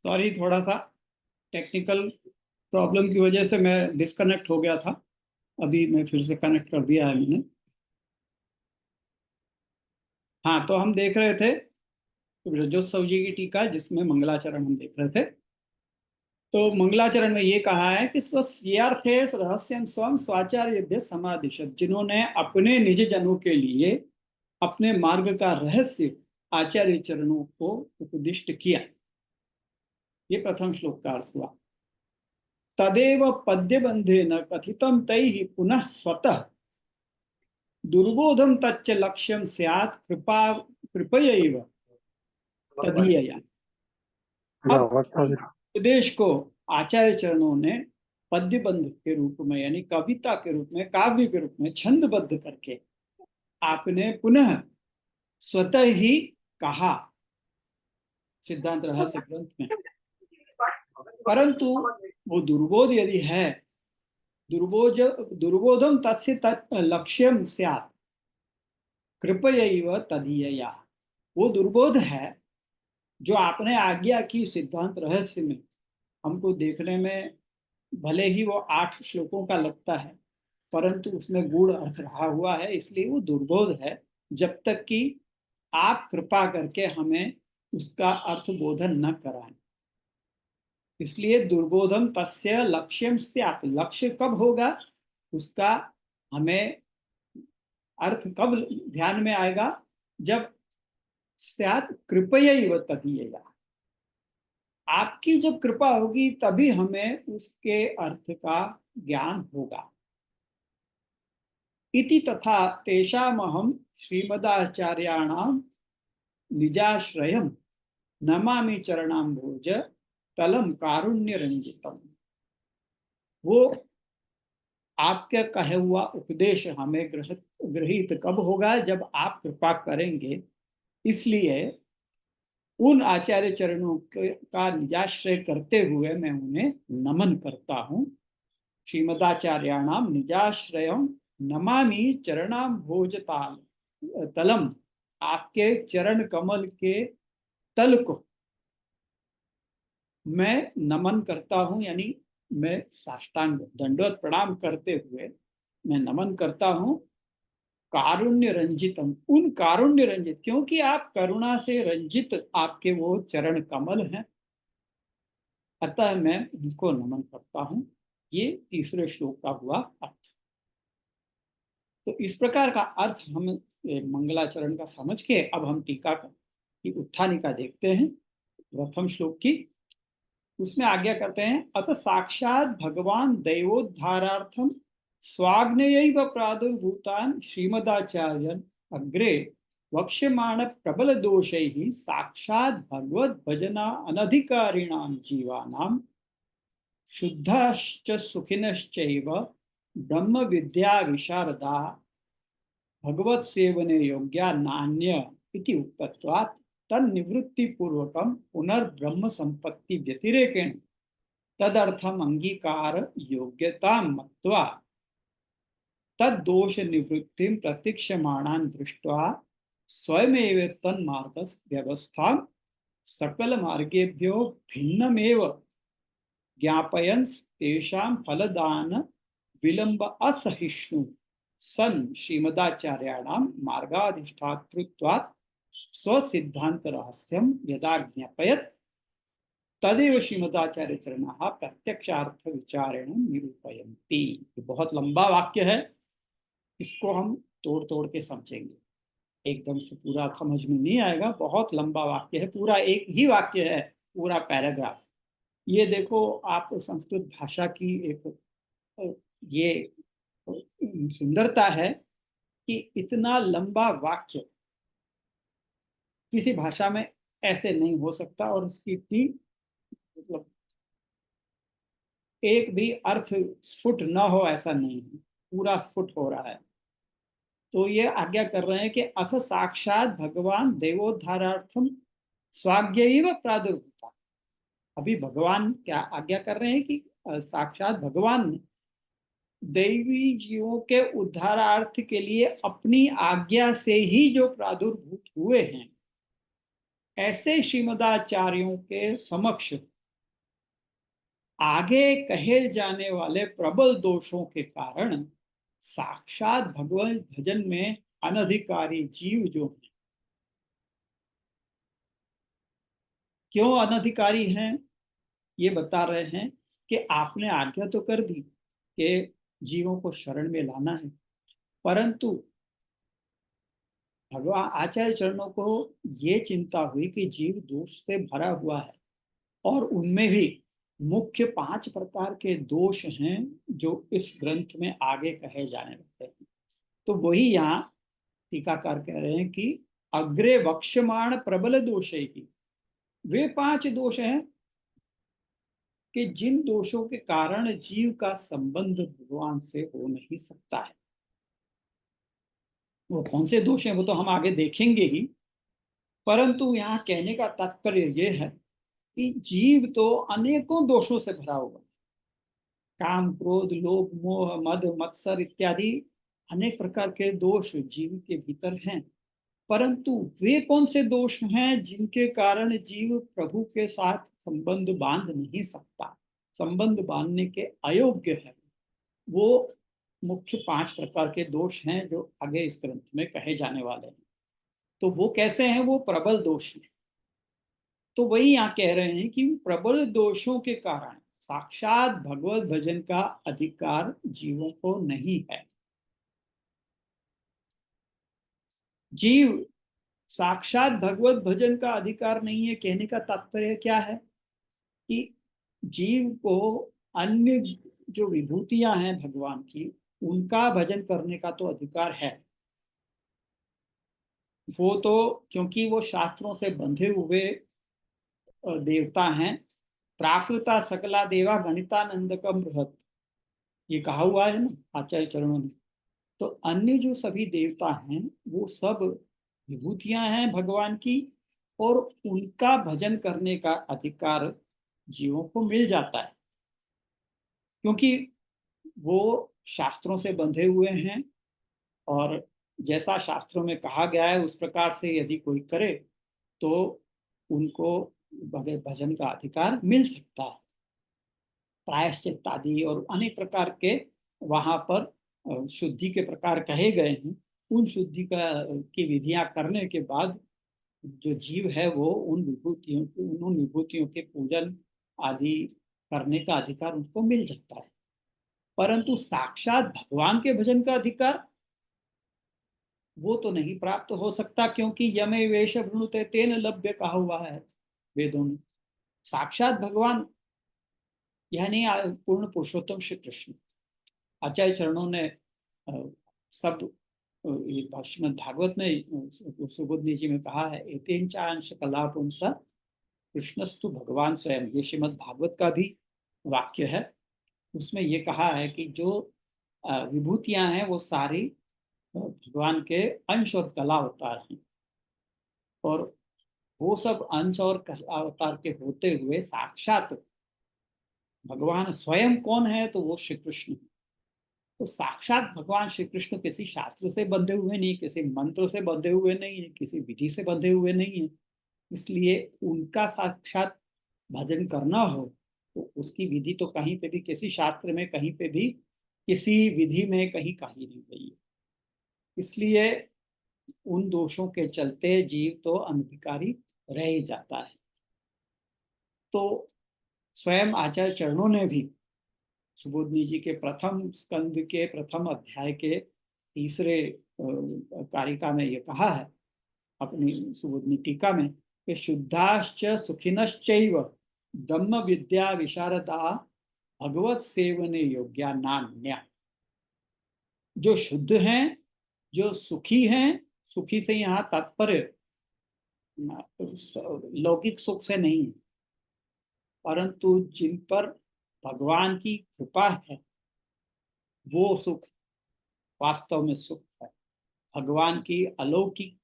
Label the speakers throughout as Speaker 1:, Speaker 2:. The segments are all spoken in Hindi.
Speaker 1: सॉरी, थोड़ा सा टेक्निकल प्रॉब्लम की वजह से मैं डिस्कनेक्ट हो गया था। अभी मैं फिर से कनेक्ट कर दिया है मैंने। हाँ, तो हम देख रहे थे ब्रजोत्सव जी की टीका, जिसमें मंगलाचरण हम देख रहे थे। तो मंगलाचरण में ये कहा है कि स्वस्यार्थे रहस्यम स्वम स्वाचार्य समादिशत, जिन्होंने अपने निज जनों के लिए अपने मार्ग का रहस्य आचार्य चरणों को उपदिष्ट किया। ये प्रथम श्लोक का अर्थ हुआ। तदेव पद्यबंधेन कथितम तैहि पुनः स्वतः दुर्बोधम तच्च लक्ष्यम स्यात् कृपा कृपयैव तदीयया। अब उपदेश को आचार्य चरणों ने पद्यबंध के रूप में, यानी कविता के रूप में, काव्य के रूप में छंदबद्ध करके आपने पुनः स्वतः ही कहा सिद्धांत रहस्य ग्रंथ में। परंतु वो दुर्बोध यदि है, दुर्बोधम तस्य लक्ष्यम स्यात् कृपयैव तदीयया, वो दुर्बोध है जो आपने आज्ञा की सिद्धांत रहस्य में। हमको देखने में भले ही वो 8 श्लोकों का लगता है, परंतु उसमें गूढ़ अर्थ रहा हुआ है, इसलिए वो दुर्बोध है। जब तक कि आप कृपा करके हमें उसका अर्थ बोधन न कराएं, इसलिए दुर्बोधम तस्य लक्ष्यम स्यात्, लक्ष्य कब होगा उसका हमें अर्थ कब ध्यान में आएगा, जब स्यात् कृपयैव तदीयया, आपकी जब कृपा होगी तभी हमें उसके अर्थ का ज्ञान होगा। इति तथा तेषामहं श्रीमदाचार्याणां निजाश्रयं नमामि चरणाम्भोज तलम कारुण्य रंजितम। वो आपके कहे हुआ उपदेश हमें गृहित कब होगा, जब आप कृपा करेंगे। इसलिए उन आचार्य चरणों का निजाश्रय करते हुए मैं उन्हें नमन करता हूँ। श्रीमदाचार्याणाम निजाश्रयम नमामि चरणाम भोजताल तलम, आपके चरण कमल के तल को मैं नमन करता हूं, यानी मैं साष्टांग दंडवत प्रणाम करते हुए मैं नमन करता हूं। कारुण्य रंजितम, उन कारुण्य रंजित, क्योंकि आप करुणा से रंजित आपके वो चरण कमल हैं, अतः मैं उनको नमन करता हूं। ये तीसरे श्लोक का हुआ अर्थ। तो इस प्रकार का अर्थ हम मंगलाचरण का समझ के अब हम टीका की उत्थानिका देखते हैं प्रथम श्लोक की। उसमें आज्ञा करते हैं, अथ साक्षात भगवान दैवोद्धारार्थम स्वाग्नेयैव प्रादुर्भूतान श्रीमदाचार्यन अग्रे वक्ष्यमाण प्रबल दोषैः साक्षात भगवद भजना अनधिकारिणां जीवानां शुद्धाश्च सुखिनश्चैव ब्रह्म विद्या विशारदा भगवत सेवने योग्या नान्य इति उक्तत्वात् तन्निवृत्ति पूर्वकम पुनर्ब्रह्म संपत्ति व्यतिरेकेण तदर्थम अंगीकार योग्यता मत्वा तद्दोष निवृत्तिं प्रतीक्षमाणान् दृष्ट्वा स्वयमेव तन्मार्ग व्यवस्था सकल मार्गेभ्यो भिन्नमेव ज्ञापयन् तेषां फलदान विलंब असहिष्णु सन श्रीमदाचार्याणां मार्गाधिष्ठातृत्वात् स्वसिद्धांत रहस्यम यदा ज्ञापयत् तदेव श्रीमदाचार्य चरणाः प्रत्यक्षार्थ विचारेण निरूपयन्ति। ये बहुत लंबा वाक्य है, इसको हम तोड़ तोड़ के समझेंगे, एकदम से पूरा समझ में नहीं आएगा। बहुत लंबा वाक्य है, पूरा एक ही वाक्य है, पूरा पैराग्राफ। ये देखो, आप संस्कृत भाषा की एक ये सुंदरता है कि इतना लंबा वाक्य किसी भाषा में ऐसे नहीं हो सकता, और उसकी इतनी मतलब एक भी अर्थ स्फुट न हो ऐसा नहीं है, पूरा स्फुट हो रहा है। तो ये आज्ञा कर रहे हैं कि अथ साक्षात भगवान देवोद्धारार्थम स्वाज्ञैव प्रादुर्भूता। अभी भगवान क्या आज्ञा कर रहे हैं कि साक्षात भगवान ने दैवी जीवों के उद्धारार्थ के लिए अपनी आज्ञा से ही जो प्रादुर्भूत हुए हैं, ऐसे श्रीमदाचार्यों के समक्ष आगे कहे जाने वाले प्रबल दोषों के कारण साक्षात भगवत भजन में अनधिकारी जीव जो हैं, क्यों अनधिकारी हैं, ये बता रहे हैं कि आपने आज्ञा तो कर दी कि जीवों को शरण में लाना है, परंतु भगवान आचार्य चरणों को ये चिंता हुई कि जीव दोष से भरा हुआ है और उनमें भी मुख्य 5 प्रकार के दोष हैं जो इस ग्रंथ में आगे कहे जाने लगते हैं। तो वही यहाँ टीकाकार कह रहे हैं कि अग्रे वक्ष्यमाण प्रबल दोष ही, वे 5 दोष हैं कि जिन दोषों के कारण जीव का संबंध भगवान से हो नहीं सकता है। वो कौन से दोष हैं वो तो हम आगे देखेंगे ही, परंतु यहाँ कहने का तात्पर्य यह है कि जीव तो अनेकों दोषों से भरा हुआ है। काम, क्रोध, लोभ, मोह, मद, मत्सर इत्यादि अनेक प्रकार के दोष जीव के भीतर हैं, परंतु वे कौन से दोष हैं जिनके कारण जीव प्रभु के साथ संबंध बांध नहीं सकता, संबंध बांधने के अयोग्य है। वो मुख्य 5 प्रकार के दोष हैं जो आगे इस ग्रंथ में कहे जाने वाले हैं। तो वो कैसे हैं, वो प्रबल दोष हैं। तो वही यहाँ कह रहे हैं कि प्रबल दोषों के कारण साक्षात भगवत भजन का अधिकार जीवों को नहीं है। जीव साक्षात भगवत भजन का अधिकार नहीं है कहने का तात्पर्य क्या है कि जीव को अन्य जो विभूतियां हैं भगवान की, उनका भजन करने का तो अधिकार है। वो तो क्योंकि वो शास्त्रों से बंधे हुए देवता हैं। प्राकृता सकला देवा गणितानंदकम बृहत, ये कहा हुआ है ना आचार्य चरणों ने। तो अन्य जो सभी देवता हैं वो सब विभूतियां हैं भगवान की, और उनका भजन करने का अधिकार जीवों को मिल जाता है क्योंकि वो शास्त्रों से बंधे हुए हैं, और जैसा शास्त्रों में कहा गया है उस प्रकार से यदि कोई करे तो उनको भजन का अधिकार मिल सकता है। प्रायश्चित आदि और अनेक प्रकार के वहां पर शुद्धि के प्रकार कहे गए हैं। उन शुद्धि का की विधियां करने के बाद जो जीव है वो उन विभूतियों के पूजन आदि करने का अधिकार उनको मिल जाता है, परंतु साक्षात भगवान के भजन का अधिकार वो तो नहीं प्राप्त हो सकता, क्योंकि यमे वेश वृणुते तेन लभ्य कहा हुआ है वेदों में। साक्षात भगवान यानी पूर्ण पुरुषोत्तम श्री कृष्ण। आचार्य चरणों ने सब श्रीमद् भागवत में सुबोधनी जी में कहा है, एतेन चांश कला पुंसा कृष्णस्तु भगवान स्वयं। ये श्रीमद् भागवत का भी वाक्य है। उसमें ये कहा है कि जो विभूतियां हैं वो सारी भगवान के अंश और कला अवतार हैं, और वो सब अंश और कला अवतार के होते हुए साक्षात भगवान स्वयं कौन है, तो वो श्री कृष्ण। तो साक्षात भगवान श्री कृष्ण किसी शास्त्र से बंधे हुए नहीं, किसी मंत्र से बंधे हुए नहीं है, किसी विधि से बंधे हुए नहीं है। इसलिए उनका साक्षात भजन करना हो तो उसकी विधि तो कहीं पे भी किसी शास्त्र में कहीं पे भी किसी विधि में कहीं कही नहीं गई है। इसलिए उन दोषों के चलते जीव तो अनधिकारी रह ही जाता है। तो स्वयं आचार्य चरणों ने भी सुबोधनी जी के प्रथम स्कंद के प्रथम अध्याय के तीसरे कारिका में ये कहा है अपनी सुबोधनी टीका में कि शुद्धाश्च सुखिनश्चैव ब्रह्म विद्या विशारदा भगवत सेवने योग्या नान्या। जो शुद्ध हैं, जो सुखी हैं, सुखी से यहाँ तात्पर्य लौकिक सुख से नहीं है, परंतु जिन पर भगवान की कृपा है वो सुख वास्तव में सुख है। भगवान की अलौकिक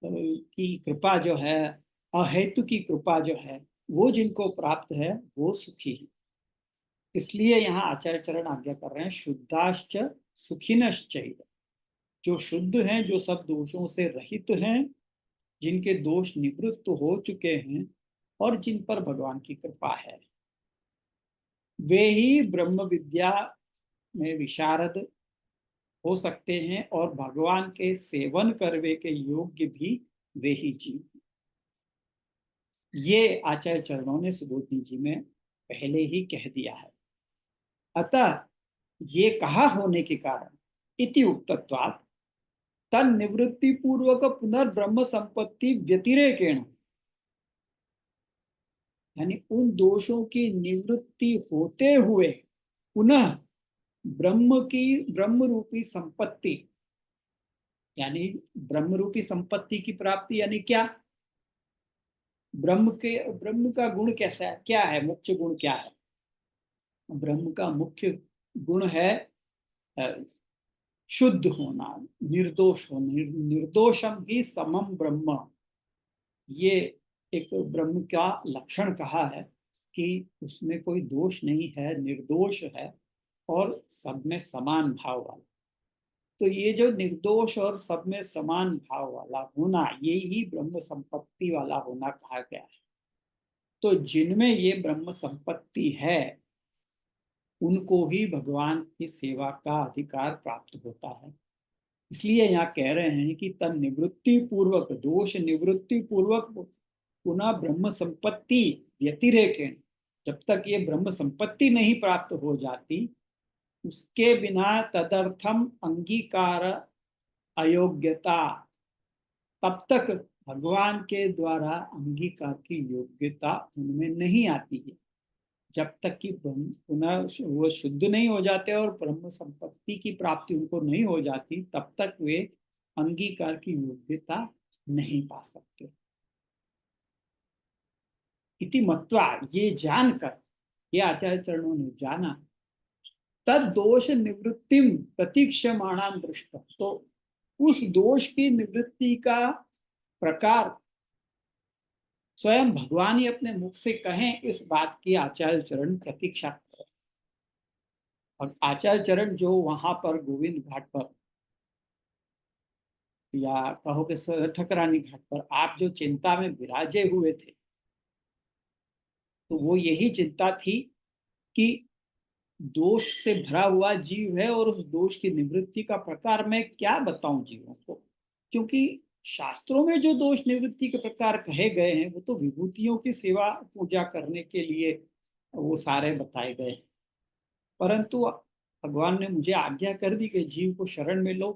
Speaker 1: की कृपा जो है, अहेतु की कृपा जो है, वो जिनको प्राप्त है वो सुखी है। इसलिए यहाँ आचार्य चरण आज्ञा कर रहे हैं शुद्धाश्च सुखिनश्चैव। जो शुद्ध हैं, जो सब दोषों से रहित हैं, जिनके दोष निवृत्त हो चुके हैं और जिन पर भगवान की कृपा है। वे ही ब्रह्म विद्या में विशारद हो सकते हैं और भगवान के सेवन करने के योग्य भी वे ही जीव। ये आचार्य चरणों ने सुबोधनी जी में पहले ही कह दिया है। अतः ये कहा होने के कारण इति उक्तत्वात् तन निवृत्ति पूर्वक पुनर्ब्रह्म संपत्ति व्यतिरेकेण, यानी उन दोषों की निवृत्ति होते हुए पुनः ब्रह्म रूपी संपत्ति, यानी ब्रह्म रूपी संपत्ति की प्राप्ति, यानी क्या, ब्रह्म का गुण कैसा है, क्या है, मुख्य गुण क्या है? ब्रह्म का मुख्य गुण है शुद्ध होना, निर्दोष होना। निर्दोषम ही समम ब्रह्म, ये एक ब्रह्म का लक्षण कहा है कि उसमें कोई दोष नहीं है, निर्दोष है और सब में समान भाव वाला। तो ये जो निर्दोष और सब में समान भाव वाला होना, ये ही ब्रह्म संपत्ति वाला होना कहा गया है। तो जिनमें ये ब्रह्म संपत्ति है उनको ही भगवान की सेवा का अधिकार प्राप्त होता है। इसलिए यहाँ कह रहे हैं कि तन निवृत्ति पूर्वक, दोष निवृत्ति पूर्वक पुनः ब्रह्म संपत्ति व्यतिरेकेण, जब तक ये ब्रह्म संपत्ति नहीं प्राप्त हो जाती उसके बिना तदर्थम अंगीकार अयोग्यता, तब तक भगवान के द्वारा अंगीकार की योग्यता उनमें नहीं आती है। जब तक कि पुनः वो शुद्ध नहीं हो जाते और ब्रह्म संपत्ति की प्राप्ति उनको नहीं हो जाती, तब तक वे अंगीकार की योग्यता नहीं पा सकते। इति मत्वा, ये जानकर, ये आचार्य चरणों ने जाना, तद दोष निवृत्तिम प्रतीक्षमाणान दृष्ट, तो उस दोष की निवृत्ति का प्रकार स्वयं भगवान ही अपने मुख से कहें, इस बात की आचार्य चरण प्रतीक्षा करें। और आचार्य चरण जो वहां पर गोविंद घाट पर, या कहो कि ठकरानी घाट पर आप जो चिंता में विराजे हुए थे, तो वो यही चिंता थी कि दोष से भरा हुआ जीव है और उस दोष की निवृत्ति का प्रकार मैं क्या बताऊं जीवों को, क्योंकि शास्त्रों में जो दोष निवृत्ति के प्रकार कहे गए हैं वो तो विभूतियों की सेवा पूजा करने के लिए वो सारे बताए गए हैं। परंतु भगवान ने मुझे आज्ञा कर दी कि जीव को शरण में लो,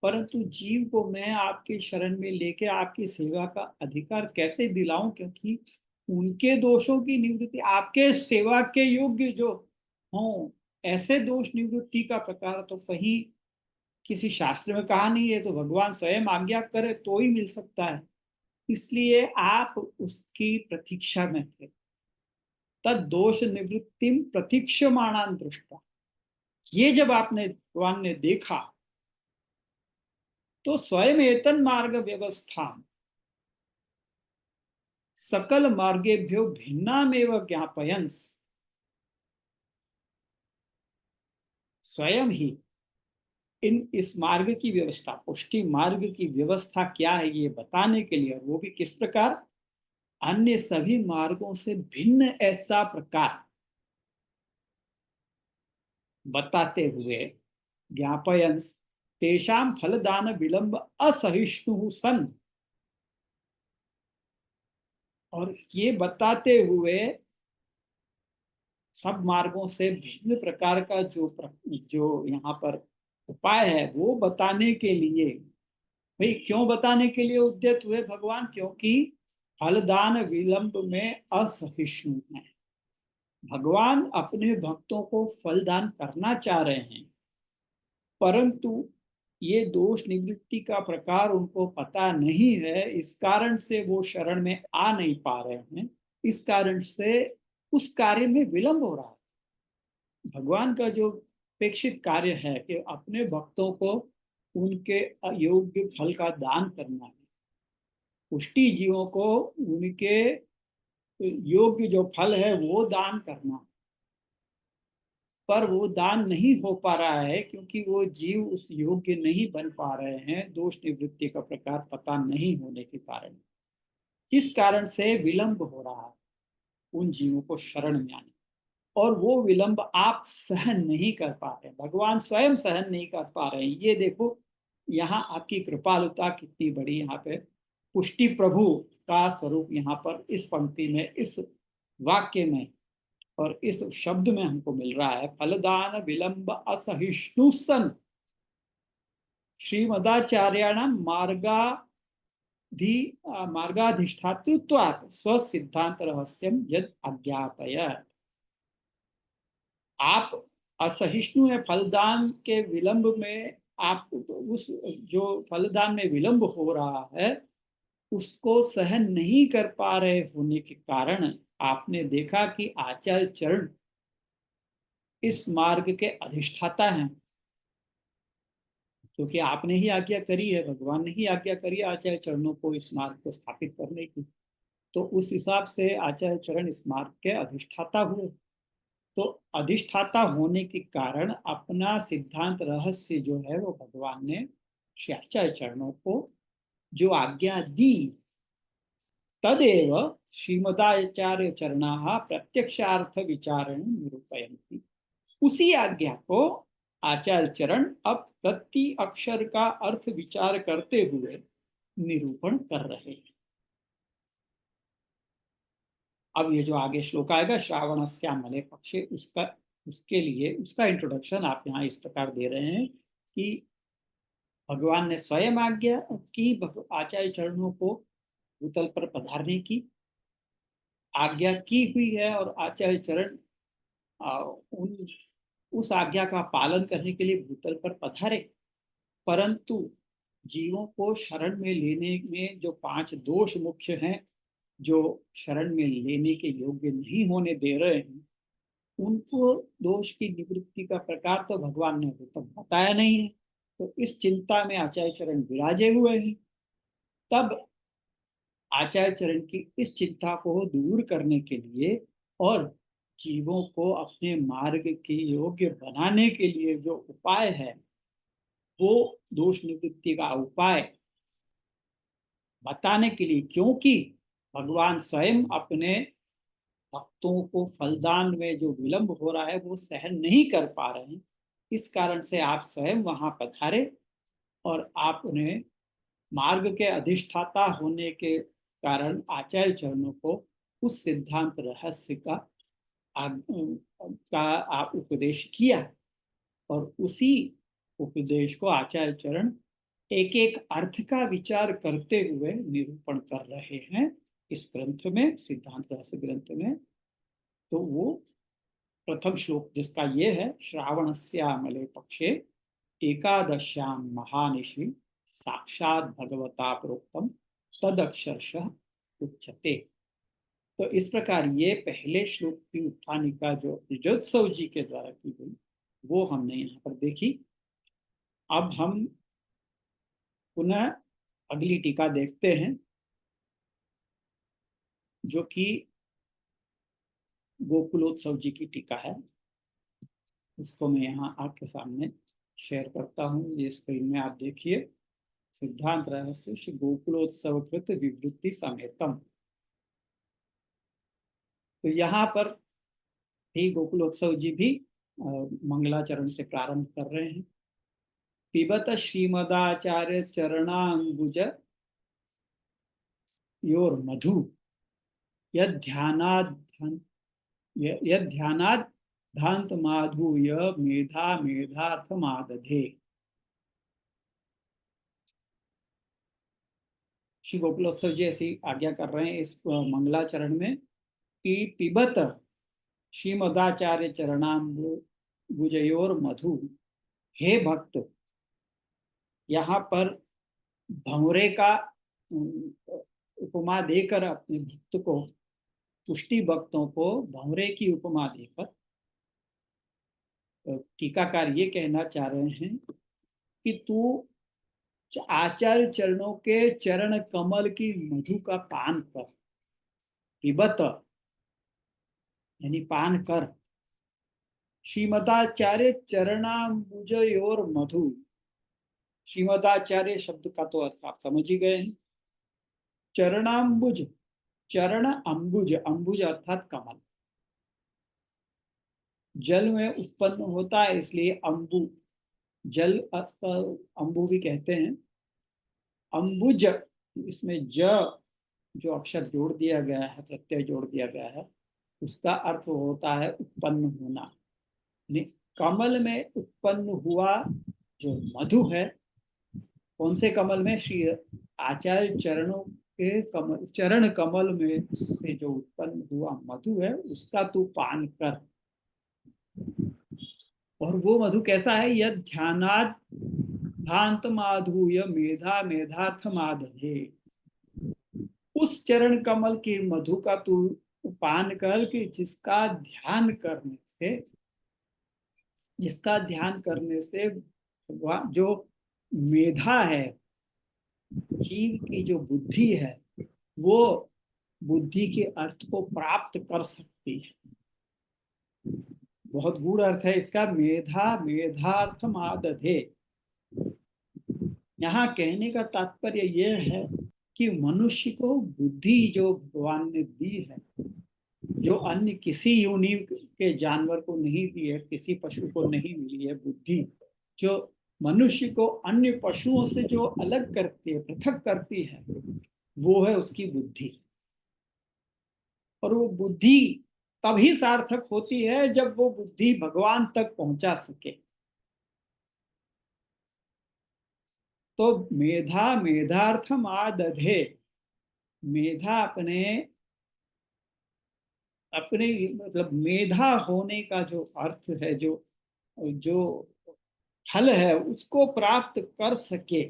Speaker 1: परंतु जीव को मैं आपकी शरण में लेके आपकी सेवा का अधिकार कैसे दिलाऊं, क्योंकि उनके दोषों की निवृत्ति आपके सेवा के योग्य जो हों, ऐसे दोष निवृत्ति का प्रकार तो कहीं किसी शास्त्र में कहा नहीं है, तो भगवान स्वयं आज्ञा करे तो ही मिल सकता है। इसलिए आप उसकी प्रतीक्षा में थे। तद दोष निवृत्तिम प्रतीक्षमाणान दृष्टा, ये जब आपने भगवान ने देखा तो स्वयं एतन मार्ग व्यवस्था सकल मार्गेभ्यो भिन्नामेव ज्ञापयंस, स्वयं ही इस मार्ग की व्यवस्था, पुष्टि मार्ग की व्यवस्था क्या है ये बताने के लिए, वो भी किस प्रकार, अन्य सभी मार्गों से भिन्न ऐसा प्रकार बताते हुए, ज्ञापयंस तेषाम फलदान विलंब असहिष्णु सन, और ये बताते हुए सब मार्गों से भिन्न प्रकार का जो यहाँ पर उपाय है वो बताने के लिए, भाई क्यों बताने के लिए उद्यत हुए भगवान, क्योंकि फलदान विलंब में असहिष्णु है। भगवान अपने भक्तों को फलदान करना चाह रहे हैं, परंतु ये दोष निवृत्ति का प्रकार उनको पता नहीं है, इस कारण से वो शरण में आ नहीं पा रहे हैं। इस कारण से उस कार्य में विलंब हो रहा है। भगवान का जो अपेक्षित कार्य है कि अपने भक्तों को उनके अयोग्य फल का दान करना है, पुष्टि जीवों को उनके योग्य जो फल है वो दान करना, पर वो दान नहीं हो पा रहा है क्योंकि वो जीव उस योग्य नहीं बन पा रहे हैं, दोष निवृत्ति का प्रकार पता नहीं होने के कारण। इस कारण से विलंब हो रहा है उन जीवों को शरण में आने। और वो विलंब आप सहन नहीं कर पा रहे, भगवान स्वयं सहन नहीं कर पा रहे हैं। ये देखो यहाँ आपकी कृपालुता कितनी बड़ी, यहाँ पे पुष्टि प्रभु का स्वरूप यहाँ पर इस पंक्ति में, इस वाक्य में और इस शब्द में हमको मिल रहा है। फलदान विलंब असहिष्णु सन श्रीमदाचार्याणाम मार्गाधिष्ठातृत्वात् स्वसिद्धांत रहस्यम यद अज्ञापयत्। आप असहिष्णु है फलदान के विलंब में, आप उस जो फलदान में विलंब हो रहा है उसको सहन नहीं कर पा रहे होने के कारण आपने देखा कि आचार्य चरण इस मार्ग के अधिष्ठाता हैं, क्योंकि आपने ही आज्ञा करी है, भगवान ने ही आज्ञा करी है आचार्य चरणों को इस मार्ग को स्थापित करने की। तो उस हिसाब से आचार्य चरण इस मार्ग के अधिष्ठाता हुए। तो अधिष्ठाता होने के कारण अपना सिद्धांत रहस्य जो है वो भगवान ने श्री आचार्य चरणों को जो आज्ञा दी, तदेव श्रीमदाचार्य चरणा प्रत्यक्षार्थ विचारण निरूपयन्ति। उसी आज्ञा को आचार्य चरण अब प्रति अक्षर का अर्थ विचार करते हुए निरूपण कर रहे हैं। अब ये जो आगे श्लोक आएगा श्रावणस्यामले पक्षे, उसका उसके लिए उसका इंट्रोडक्शन आप यहाँ इस प्रकार दे रहे हैं कि भगवान ने स्वयं आज्ञा की आचार्य चरणों को भूतल पर पधारने की, आज्ञा की हुई है और आचार्य चरण उन उस आज्ञा का पालन करने के लिए भूतल पर पधारे। परंतु जीवों को शरण में लेने में जो 5 दोष मुख्य हैं, जो शरण में लेने के योग्य नहीं होने दे रहे हैं, उनको दोष की निवृत्ति का प्रकार तो भगवान ने अभी तक बताया नहीं है। तो इस चिंता में आचार्य चरण विराजे हुए हैं। तब आचार्य चरण की इस चिंता को दूर करने के लिए और जीवों को अपने मार्ग के योग्य बनाने के लिए जो उपाय है, वो दोष निवृत्ति का उपाय बताने के लिए, क्योंकि भगवान स्वयं अपने भक्तों को फलदान में जो विलंब हो रहा है वो सहन नहीं कर पा रहे हैं, इस कारण से आप स्वयं वहां पधारे और आप उन्हें मार्ग के अधिष्ठाता होने के कारण आचार्य चरणों को उस सिद्धांत रहस्य का उपदेश किया। और उसी उपदेश को आचार्य चरण एक एक अर्थ का विचार करते हुए निरूपण कर रहे हैं इस ग्रंथ में, सिद्धांत रहस्य ग्रंथ में। तो वो प्रथम श्लोक जिसका ये है, श्रावणस्यामले पक्षे एकादश्याम महानिशि साक्षात भगवता प्रोक्तम तदक्षरशः उच्यते। तो इस प्रकार ये पहले श्लोक की उत्थानिका जो विजयोत्सव जी के द्वारा की गई वो हमने यहाँ पर देखी। अब हम पुनः अगली टीका देखते हैं जो कि गोकुलोत्सव जी की टीका है। उसको मैं यहाँ आपके सामने शेयर करता हूँ। ये स्क्रीन में आप देखिए, सिद्धांत रहस्य श्री गोकुलोत्सव कृत विवृत्ति समेतम। तो यहाँ पर भी गोकुलोत्सव जी भी मंगलाचरण से प्रारंभ कर रहे हैं। पिबत श्रीमदाचार्य चरणांबुज योर मधु यध्यानाद धांत माधुय मेधा मेधार्थ मादधे। श्री गोकुलोत्सव जी ऐसी आज्ञा कर रहे हैं इस मंगलाचरण में कि पिबत श्रीमदाचार्य चरणाम्बुजयोर मधु, हे भक्त, यहाँ पर भंवरे का उपमा देकर अपने भक्त को, पुष्टि भक्तों को भंवरे की उपमा देकर टीकाकार ये कहना चाह रहे हैं कि तू आचार्य चरणों के चरण कमल की मधु का पान कर। पिबत यानी पान कर। श्रीमदाचार्य चरणाम्बुजयोर मधु, श्रीमदाचार्य शब्द का तो अर्थ आप समझ ही गए हैं। चरणाम्बुज, चरण अंबुज, अंबुज अर्थात कमल। जल में उत्पन्न होता है, इसलिए अम्बु, जल अम्बु भी कहते हैं। अम्बुज, इसमें ज जो अक्षर जोड़ दिया गया है, प्रत्यय जोड़ दिया गया है, उसका अर्थ होता है उत्पन्न होना। कमल में उत्पन्न हुआ जो मधु है, कौन से कमल में? श्री आचार्य चरणों के कमल, चरण कमल में से जो उत्पन्न हुआ मधु है, उसका तू पान कर। और वो मधु कैसा है? यह ध्यानाद भांत माधुय मेधा मेधार्थ माधे। उस चरण कमल के मधु का तू पान कर कि जिसका ध्यान करने से, जिसका ध्यान करने से जो मेधा है, जीव की जो बुद्धि है, वो बुद्धि के अर्थ को प्राप्त कर सकती है। बहुत गूढ़ अर्थ है इसका। मेधा मेधार्थ मादधे, यहाँ कहने का तात्पर्य यह है कि मनुष्य को बुद्धि जो भगवान ने दी है, जो अन्य किसी योनि के जानवर को नहीं दी है, किसी पशु को नहीं मिली है बुद्धि, जो मनुष्य को अन्य पशुओं से जो अलग करती है, पृथक करती है, वो है उसकी बुद्धि। और वो बुद्धि तभी सार्थक होती है जब वो बुद्धि भगवान तक पहुंचा सके। तो मेधा मेधार्थम आदधे, मेधा अपने अपने मतलब मेधा होने का जो अर्थ है, जो जो फल है, उसको प्राप्त कर सके।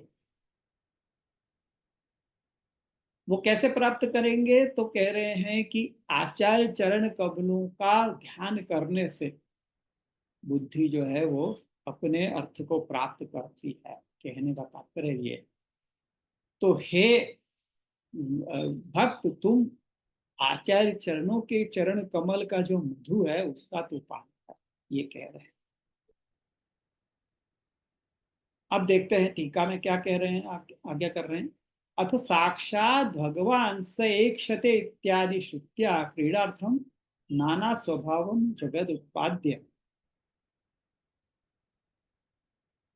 Speaker 1: वो कैसे प्राप्त करेंगे? तो कह रहे हैं कि आचार्य चरण कमलों का ध्यान करने से बुद्धि जो है वो अपने अर्थ को प्राप्त करती है। कहने का तात्पर्य ये। तो हे भक्त, तुम आचार्य चरणों के चरण कमल का जो मधु है उसका तू पान कर, ये कह रहे हैं। अब देखते हैं टीका में क्या कह रहे हैं, आज्ञा कर रहे हैं। अथ साक्षात भगवान स एकशते इत्यादि श्रुत्या क्रीडार्थम नाना स्वभावम जगद उत्पाद्य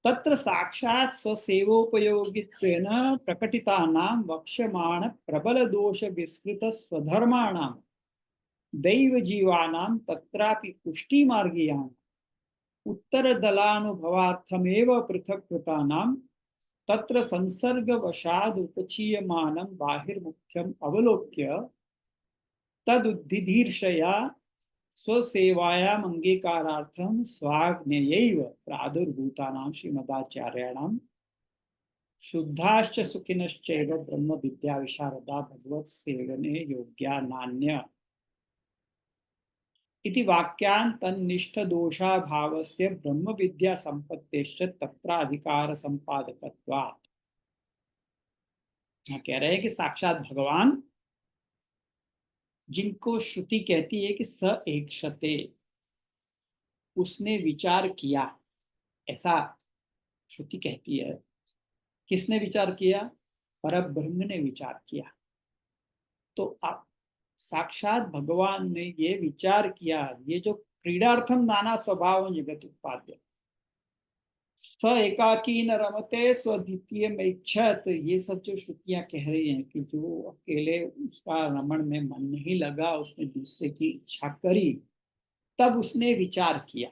Speaker 1: तत्र साक्षात स्वसेवोपयोगित्वेन प्रकटितानां वक्ष्यमाण प्रबल दोष विस्कृत स्वधर्माणां दैव जीवानां तत्रापि पुष्टि मार्गीयान् उत्तर दलानुभवार्थमेव पृथक् कृतानां तत्र संसर्गवशाद उपचीयमानं बाहिर्मुख्यम् अवलोक्य तदुद्दिधीर्षया स्वसेवायाम् अंगीकारार्थं स्वाज्ञयैव प्रादुर्भूतानां श्रीमदाचार्याणां शुद्धाश्च सुखिनश्चैव ब्रह्म विद्या विशारदा भगवत् सेवने योग्या नान्य इति वाक्यान् तन्निष्ठ दोषा भावस्य ब्रह्म विद्या संपत्तेश्च तत्राधिकार संपादकत्वात्। कह रहे हैं कि साक्षात भगवान, जिनको श्रुति कहती है कि स एकशते, उसने विचार किया, ऐसा श्रुति कहती है। किसने विचार किया? परब्रह्म ने विचार किया। तो आप साक्षात भगवान ने ये विचार किया, ये जो क्रीडार्थम नाना स्वभाव जगत उत्पाद्य, स्व एकाकी न रमते स्वद्वितीय में इच्छत, ये सब जो श्रुतियां कह रही हैं कि जो अकेले उसका रमण में मन नहीं लगा, उसने दूसरे की इच्छा करी, तब उसने विचार किया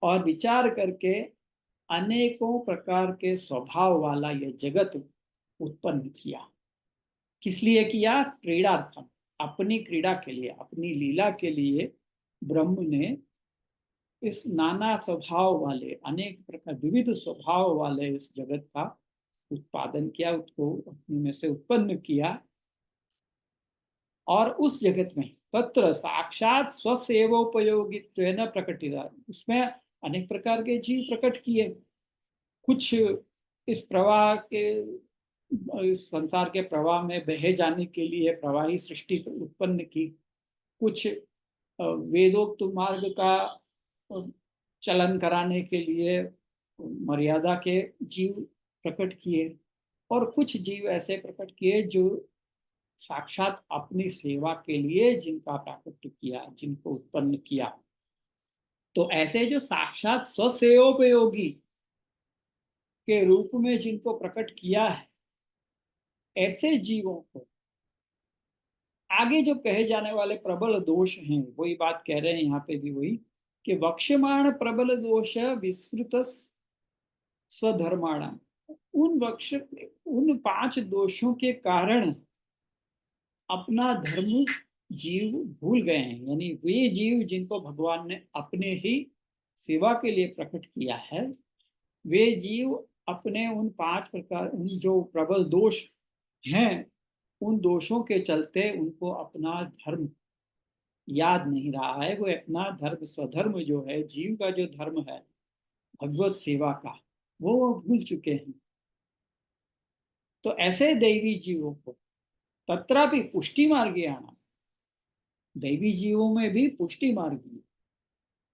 Speaker 1: और विचार करके अनेकों प्रकार के स्वभाव वाला यह जगत उत्पन्न किया। किस लिए किया? क्रीडार्थम, अपनी क्रीड़ा के लिए, अपनी लीला के लिए ब्रह्म ने इस नाना स्वभाव वाले, अनेक प्रकार विविध स्वभाव वाले इस जगत का उत्पादन किया, उसको अपने में से उत्पन्न किया। और उस जगत में तत्र साक्षात स्वसेवोपयोगित्वेन प्रकटिता, उसमें अनेक प्रकार के जीव प्रकट किए। कुछ इस प्रवाह के, इस संसार के प्रवाह में बहे जाने के लिए प्रवाही सृष्टि उत्पन्न की। कुछ वेदोक्त मार्ग का चलन कराने के लिए मर्यादा के जीव प्रकट किए, और कुछ जीव ऐसे प्रकट किए जो साक्षात अपनी सेवा के लिए जिनका प्राकट्य किया, जिनको उत्पन्न किया। तो ऐसे जो साक्षात स्वसेवोपयोगी के रूप में जिनको प्रकट किया है, ऐसे जीवों को आगे जो कहे जाने वाले प्रबल दोष हैं, वही बात कह रहे हैं यहाँ पे भी वही, कि वक्ष्यमाण प्रबल दोष विस्मृत स्वधर्माणाम, उन 5 दोषों के कारण अपना धर्म जीव भूल गए हैं। यानी वे जीव जिनको भगवान ने अपने ही सेवा के लिए प्रकट किया है, वे जीव अपने उन 5 प्रकार, उन जो प्रबल दोष हैं, उन दोषों के चलते उनको अपना धर्म याद नहीं रहा है। वो अपना धर्म, स्वधर्म जो है, जीव का जो धर्म है भगवत सेवा का, वो भूल चुके हैं। तो ऐसे दैवी जीवों को तत्रापि पुष्टि मार्गी आना, दैवी जीवों में भी पुष्टि मार्गी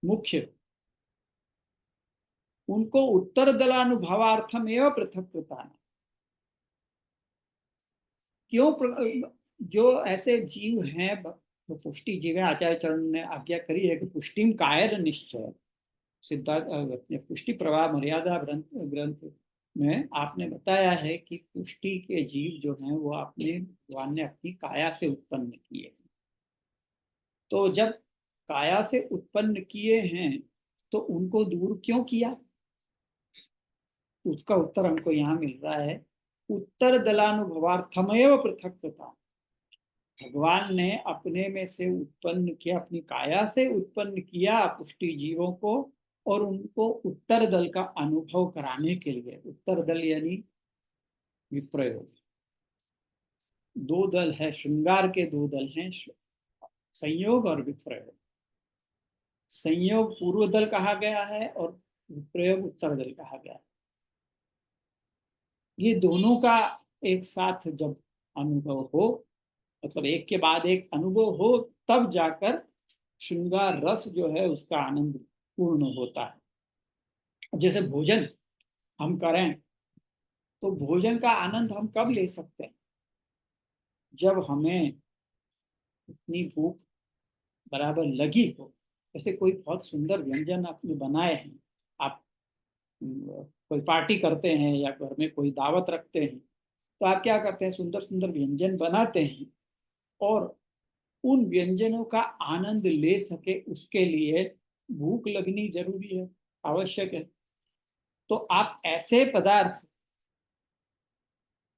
Speaker 1: मुख्य, उनको उत्तर दलानुभवार्थम एवं पृथक कृताना। क्यों जो ऐसे जीव हैं, वो पुष्टि जीव है। आचार्य चरण ने आज्ञा करी है कि पुष्टिम कायर निश्चय, सिद्धार्थ अपने पुष्टि प्रवाह मर्यादा ग्रंथ में आपने बताया है कि पुष्टि के जीव जो हैं वो अपने भगवान ने अपनी काया से उत्पन्न किए। तो जब काया से उत्पन्न किए हैं तो उनको दूर क्यों किया, उसका उत्तर हमको यहाँ मिल रहा है, उत्तर दलानुभवार्थमैव पृथक्तता। भगवान ने अपने में से उत्पन्न किया, अपनी काया से उत्पन्न किया पुष्टि जीवों को, और उनको उत्तर दल का अनुभव कराने के लिए। उत्तर दल यानी विप्रयोग। 2 दल है, श्रृंगार के 2 दल हैं, संयोग और विप्रयोग। संयोग पूर्व दल कहा गया है और विप्रयोग उत्तर दल कहा गया है। ये दोनों का एक साथ जब अनुभव हो, मतलब एक के बाद एक अनुभव हो, तब जाकर श्रृंगार रस जो है उसका आनंद पूर्ण होता है। जैसे भोजन हम करें तो भोजन का आनंद हम कब ले सकते हैं, जब हमें इतनी भूख बराबर लगी हो। जैसे कोई बहुत सुंदर व्यंजन आपने बनाए हैं, आप कोई पार्टी करते हैं या घर में कोई दावत रखते हैं, तो आप क्या करते हैं, सुंदर सुंदर व्यंजन बनाते हैं और उन व्यंजनों का आनंद ले सके उसके लिए भूख लगनी जरूरी है, आवश्यक है। तो आप ऐसे पदार्थ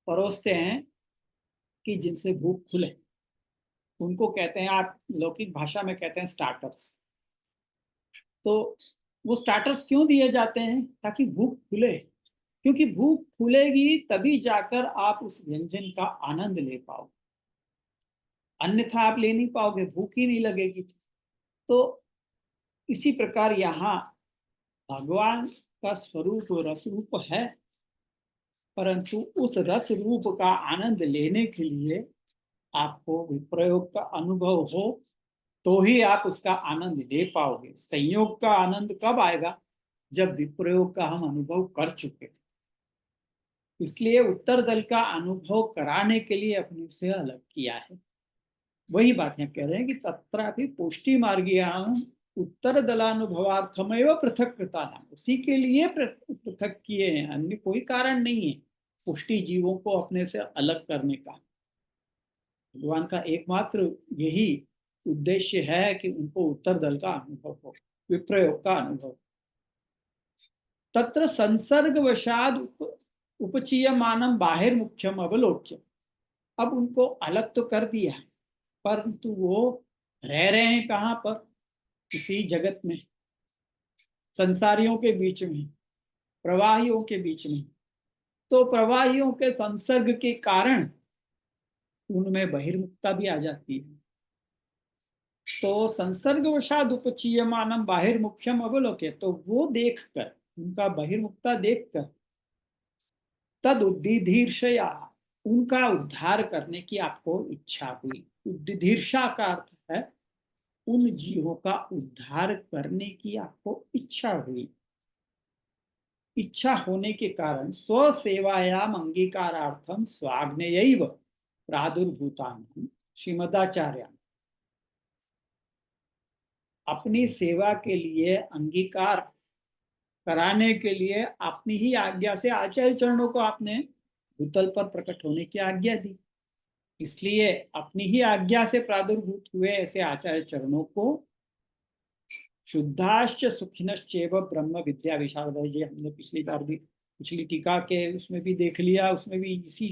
Speaker 1: परोसते हैं कि जिनसे भूख खुले, उनको कहते हैं, आप लौकिक भाषा में कहते हैं स्टार्टर्स। तो वो स्टार्टर्स क्यों दिए जाते हैं, ताकि भूख खुले, क्योंकि भूख खुलेगी तभी जाकर आप उस व्यंजन का आनंद ले पाओगे, अन्यथा आप ले नहीं पाओगे, भूख ही नहीं लगेगी। तो इसी प्रकार यहाँ भगवान का स्वरूप रस रूप है, परंतु उस रस रूप का आनंद लेने के लिए आपको विप्रयोग का अनुभव हो तो ही आप उसका आनंद ले पाओगे। संयोग का आनंद कब आएगा, जब विप्रयोग का हम अनुभव कर चुके। इसलिए उत्तर दल का अनुभव कराने के लिए अपने से अलग किया है। वही बात यहाँ कह रहे हैं कि तत्रापि पुष्टि मार्गीयाम उत्तर दलानुभवार्थमेव पृथक कृता नाम, उसी के लिए पृथक किए हैं, अन्य कोई कारण नहीं है पुष्टि जीवों को अपने से अलग करने का। भगवान का एकमात्र यही उद्देश्य है कि उनको उत्तर दल का अनुभव हो, विप्रयोग का अनुभव। तत्र संसर्ग वशाद उपचीयमानम बाहिर मुख्यम अवलोक्य। अब उनको अलग तो कर दिया, परंतु वो रह रहे हैं कहाँ पर, इसी जगत में, संसारियों के बीच में, प्रवाहियों के बीच में। तो प्रवाहियों के संसर्ग के कारण उनमें बहिर्मुखता भी आ जाती है। तो संसर्गवशाद उपचीयमानम बाहिर्मुख्यम अवलोक्य, तो वो देखकर, उनका बहिर्मुखता देखकर, तद उद्दीर्षया, उनका उद्धार करने की आपको इच्छा हुई। उद्दीर्षा का अर्थ है उन जीवों का उद्धार करने की आपको इच्छा हुई। इच्छा होने के कारण स्वसेवायाम अंगीकारार्थम स्वाग्नेयैव प्रादुर्भूतान श्रीमदाचार्य। अपनी सेवा के लिए अंगीकार कराने के लिए अपनी ही आज्ञा से आचार्य चरणों को आपने भूतल पर प्रकट होने की आज्ञा दी। इसलिए अपनी ही आज्ञा से प्रादुर्भूत हुए ऐसे आचार्य चरणों को शुद्धाश्च सुखिनश्चैव ब्रह्म विद्या विशारद, ये हमने पिछली बार भी पिछली टीका के उसमें भी देख लिया। उसमें भी इसी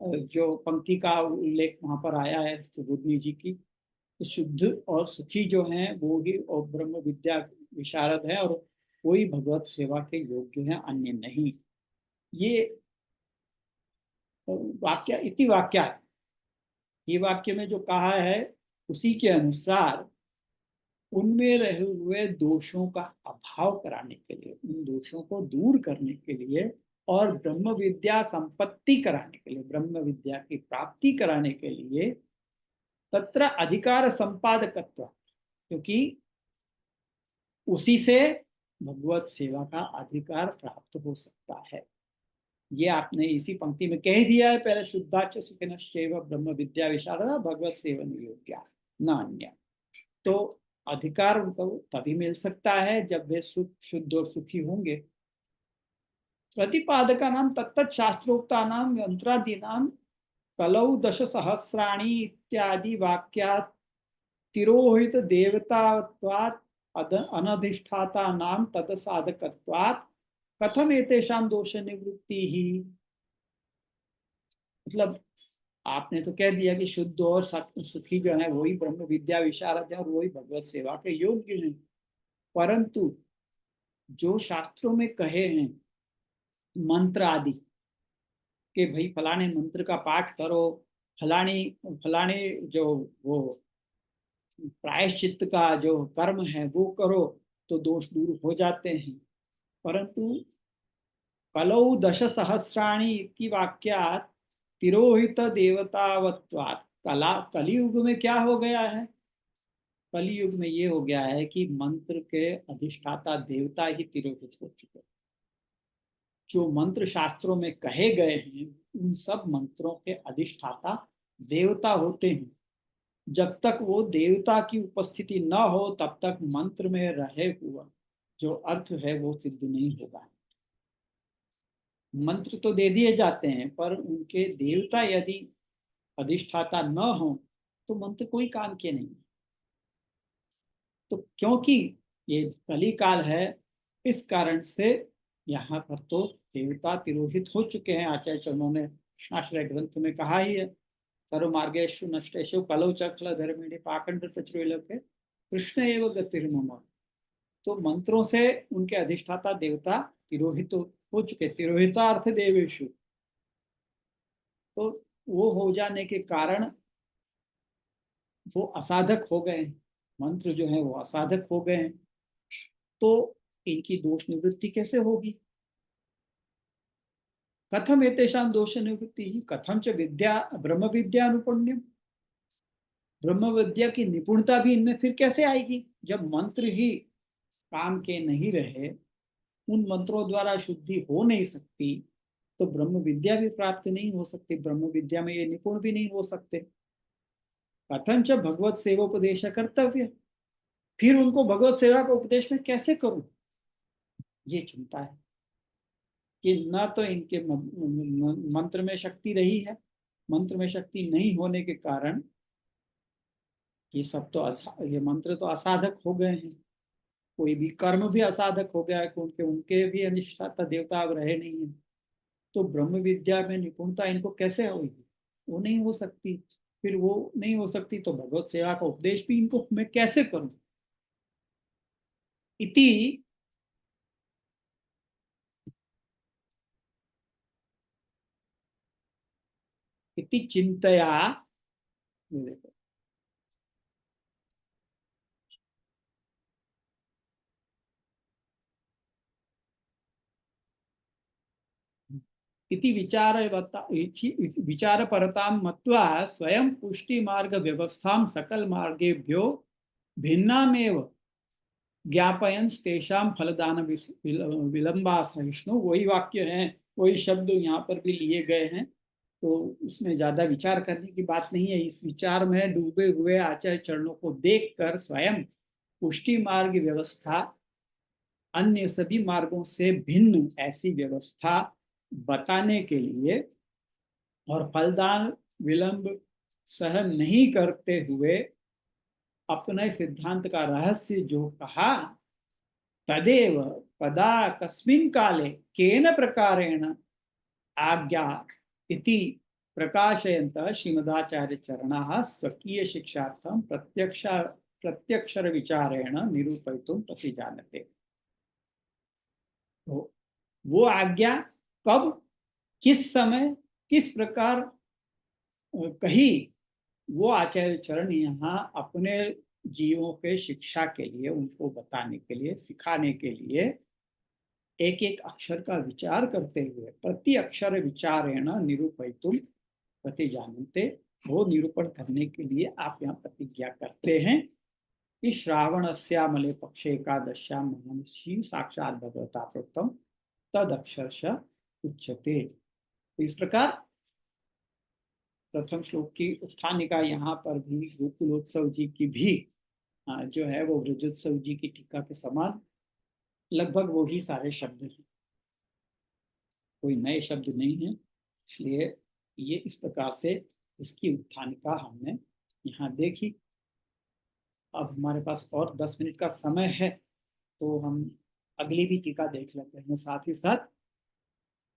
Speaker 1: जो पंक्ति का उल्लेख वहां पर आया है सुबुद्धि जी की। तो शुद्ध और सुखी जो हैं वो ही और ब्रह्म विद्या विशारद है, और कोई भगवत सेवा के योग्य है, अन्य नहीं। ये वाक्य इति वाक्यात, ये वाक्य में जो कहा है उसी के अनुसार उनमें रहे हुए दोषों का अभाव कराने के लिए, उन दोषों को दूर करने के लिए और ब्रह्म विद्या संपत्ति कराने के लिए, ब्रह्म विद्या की प्राप्ति कराने के लिए तत्र अधिकार संपादकत्व, क्योंकि उसी से भगवत सेवा का अधिकार प्राप्त हो सकता है। ये आपने इसी पंक्ति में कह दिया है पहले, शुद्धाच सुखिनश्चैव ब्रह्म विद्या विशारदा भगवत सेवन योग्या न अन्य। तो अधिकार उनको तभी मिल सकता है जब वे शुद्ध और सुखी होंगे। प्रतिपादका नाम तत्त शास्त्रोक्ता नाम यंत्रादीनाम कलौ दश सहस्राणी इत्यादि वाक्यात तिरोहित देवतात्वात् अनधिष्ठाता नाम तद साधकत्वात् कथम एतेषां दोष निवृत्ति ही। मतलब आपने तो कह दिया कि शुद्ध और सुखी जो है वही ब्रह्म विद्या विशारद है और वही भगवत सेवा के योग्य हैं, परंतु जो शास्त्रों में कहे हैं मंत्र आदि कि भाई फलाने मंत्र का पाठ करो, फलानी फलाने जो वो प्रायश्चित्त का जो कर्म है वो करो तो दोष दूर हो जाते हैं, परंतु कलौ दश सहस्राणी की वाक्यात तिरोहित देवतावत्वात्, कला कलियुग में क्या हो गया है, कलियुग में ये हो गया है कि मंत्र के अधिष्ठाता देवता ही तिरोहित हो चुके। जो मंत्र शास्त्रों में कहे गए हैं उन सब मंत्रों के अधिष्ठाता देवता होते हैं। जब तक वो देवता की उपस्थिति न हो तब तक मंत्र में रहे हुआ जो अर्थ है वो सिद्ध नहीं होगा। मंत्र तो दे दिए जाते हैं पर उनके देवता यदि अधिष्ठाता न हो तो मंत्र कोई काम के नहीं। तो क्योंकि ये कली काल है इस कारण से यहाँ पर तो देवता तिरोहित हो चुके हैं। आचार्य चरणों ने शास्त्र ग्रंथ में कहा ही है, सर्वमार्गेषु नष्टेषु कलौ च खल धर्मिणी पाखंड प्रचुरलोके कृष्ण एव गतिर्मम। तो मंत्रों से उनके अधिष्ठाता देवता तिरोहित हो चुके, तिरोहिता अर्थ देवेशु। तो वो हो जाने के कारण वो असाधक हो गए, मंत्र जो है वो असाधक हो गए हैं। तो इनकी दोष निवृत्ति कैसे होगी? कथम एतेषां दोष निवृत्ति ही कथम च विद्या ब्रह्म विद्या अनुपुण्यम, ब्रह्म विद्या की निपुणता भी इनमें फिर कैसे आएगी जब मंत्र ही काम के नहीं रहे, उन मंत्रों द्वारा शुद्धि हो नहीं सकती, तो ब्रह्म विद्या भी प्राप्त नहीं हो सकती, ब्रह्म विद्या में ये निपुण भी नहीं हो सकते। कथम च भगवत सेवोपदेश कर्तव्य, फिर उनको भगवत सेवा का उपदेश में कैसे करूं, ये चिंता है कि न तो इनके मंत्र में शक्ति रही है, मंत्र में शक्ति नहीं होने के कारण ये सब तो ये मंत्र तो असाधक हो गए हैं, कोई भी कर्म भी असाधक हो गया है क्योंकि उनके भी अनिष्ठाता देवता अब रहे नहीं है। तो ब्रह्म विद्या में निपुणता इनको कैसे होगी? वो नहीं हो सकती। फिर वो नहीं हो सकती तो भगवत सेवा का उपदेश भी इनको मैं कैसे करूं? इति इति चिंतया, इति विचार परतां मत्वा स्वयं पुष्टि मार्ग व्यवस्थां सकल मार्गेभ्यो भिन्नामेव ज्ञापयन तेषां फलदान विलंबा सहिष्णु। वही वाक्य है, वही शब्द यहाँ पर भी लिए गए हैं, तो उसमें ज्यादा विचार करने की बात नहीं है। इस विचार में डूबे हुए आचार्य चरणों को देखकर स्वयं पुष्टि मार्ग व्यवस्था अन्य सभी मार्गों से भिन्न ऐसी व्यवस्था बताने के लिए और फलदान विलंब सहन नहीं करते हुए अपने सिद्धांत का रहस्य जो कहा, तदेव कदा कस्मिन् काले केन प्रकारेण आज्ञा इति प्रकाशयन्तः श्रीमदाचार्य चरणाः स्वकीय शिक्षार्थं प्रत्यक्षर विचारेण निरूपयितुं प्रतिजानते। तो वो आज्ञा कब, किस समय, किस प्रकार कही, वो आचार्य चरण यहाँ अपने जीवों के शिक्षा के लिए, उनको बताने के लिए, सिखाने के लिए एक एक अक्षर का विचार करते हुए प्रति अक्षर विचारेण निरूपयितुम प्रतिजानन्ते, वो निरूपण करने के लिए आप यहाँ प्रतिज्ञा करते हैं कि श्रावणस्यामले पक्षे एकादश्यां महर्षि साक्षात भगवता प्रोक्तम तद अक्षरश उच्यते। इस प्रकार प्रथम श्लोक की उत्थानिका यहाँ पर भी गोकुलोत्सव जी की भी जो है वो ब्रजोत्सव जी की टीका के समान लगभग वो ही सारे शब्द हैं, कोई नए शब्द नहीं है। इसलिए ये इस प्रकार से इसकी उत्थानिका हमने यहाँ देखी। अब हमारे पास और 10 मिनट का समय है, तो हम अगली भी टीका देख लेते हैं। साथ ही साथ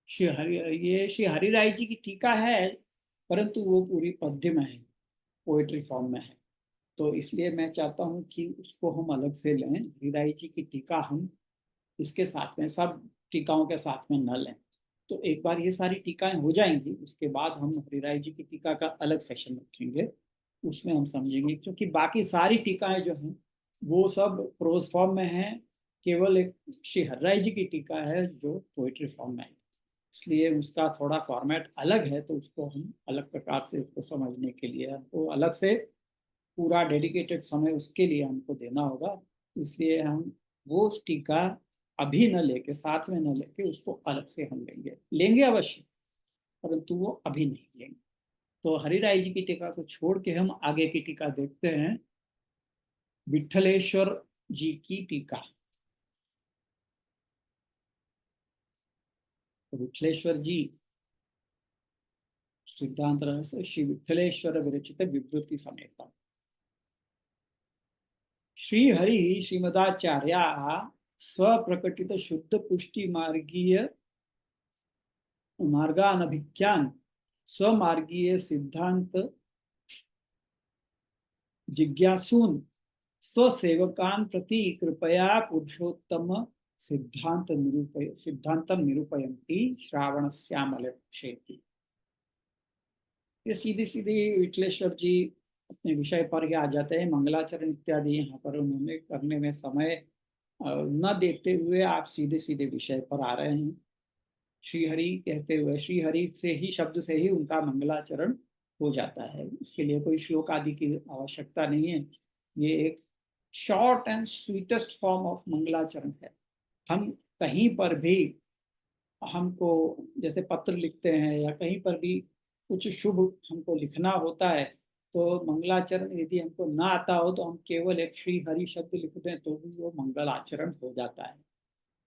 Speaker 1: ये श्री हरिराय जी की टीका है, परंतु वो पूरी पद्य में है, पोएट्री फॉर्म में है, तो इसलिए मैं चाहता हूँ कि उसको हम अलग से लें। हरिराय जी की टीका हम इसके साथ में, सब टीकाओं के साथ में न लें। तो एक बार ये सारी टीकाएं हो जाएंगी, उसके बाद हम हरिराय जी की टीका का अलग सेशन रखेंगे, उसमें हम समझेंगे, क्योंकि बाकी सारी टीकाएं जो हैं वो सब प्रोज फॉर्म में हैं, केवल एक श्री हरिराय जी की टीका है जो पोएट्री फॉर्म में है, इसलिए उसका थोड़ा फॉर्मेट अलग है। तो उसको हम अलग प्रकार से उसको समझने के लिए हमको अलग से पूरा डेडिकेटेड समय उसके लिए हमको देना होगा। इसलिए हम वो टीका अभी न लेके, साथ में न लेके, उसको अलग से हम लेंगे अवश्य, परंतु वो अभी नहीं लेंगे। तो हरिराय जी की टीका को छोड़ के हम आगे की टीका देखते हैं। विठलेश्वर जी की टीका। विठलेश्वर जी सिद्धांत रहस्य श्री विठलेश्वर विरचित विवृति समेत। श्री हरि श्रीमदाचार्या स्वप्रकटित शुद्ध पुष्टि मार्गीय मार्गानभिज्ञान स्वमार्गीय सिद्धांत जिज्ञासून स्वसेवकान प्रति कृपया पुरुषोत्तम सिद्धांतम निरूपयन्ति श्रावणस्यामले पक्षेति। ये सीधी सीधी विठलेश्वर जी अपने विषय पर ही आ जाते हैं। मंगलाचरण इत्यादि यहाँ पर उन्होंने करने में समय न देते हुए आप सीधे सीधे विषय पर आ रहे हैं। श्रीहरि कहते हुए, श्रीहरि से ही, शब्द से ही उनका मंगलाचरण हो जाता है, इसके लिए कोई श्लोक आदि की आवश्यकता नहीं है। ये एक short and sweetest form of मंगलाचरण है। हम कहीं पर भी, हमको जैसे पत्र लिखते हैं या कहीं पर भी कुछ शुभ हमको लिखना होता है, तो मंगलाचरण यदि हमको ना आता हो तो हम केवल एक श्री हरि शब्द लिख दें तो भी वो मंगलाचरण हो जाता है।